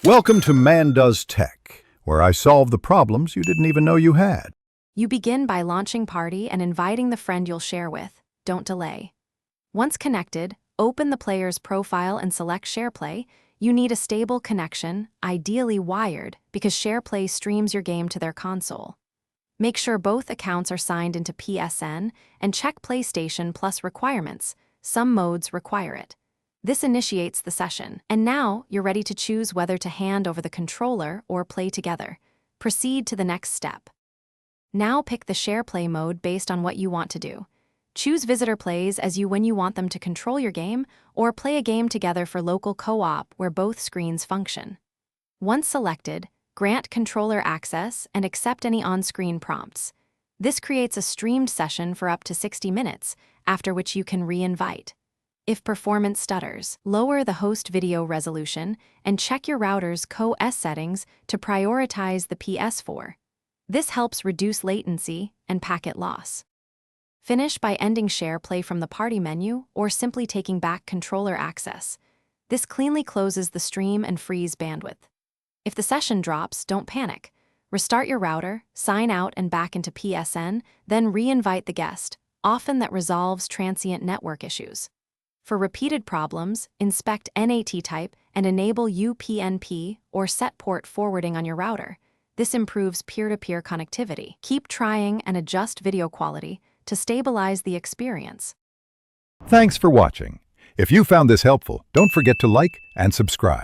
Welcome to Man Does Tech, where I solve the problems you didn't even know you had. You begin by launching Party and inviting the friend you'll share with. Don't delay. Once connected, open the player's profile and select SharePlay. You need a stable connection, ideally wired, because SharePlay streams your game to their console. Make sure both accounts are signed into PSN and check PlayStation Plus requirements. Some modes require it. This initiates the session, and now you're ready to choose whether to hand over the controller or play together. Proceed to the next step. Now pick the SharePlay mode based on what you want to do. Choose Visitor Plays when you want them to control your game, or play a game together for local co-op where both screens function. Once selected, grant controller access and accept any on-screen prompts. This creates a streamed session for up to 60 minutes, after which you can re-invite. If performance stutters, lower the host video resolution and check your router's CoS settings to prioritize the Ps4. This helps reduce latency and packet loss. Finish by ending SharePlay from the Party menu or simply taking back controller access. This cleanly closes the stream and frees bandwidth. If the session drops, don't panic. Restart your router, sign out and back into PSN, then re-invite the guest. Often that resolves transient network issues. For repeated problems, inspect NAT type and enable UPnP or set port forwarding on your router. This improves peer-to-peer connectivity. Keep trying and adjust video quality to stabilize the experience. Thanks for watching. If you found this helpful, don't forget to like and subscribe.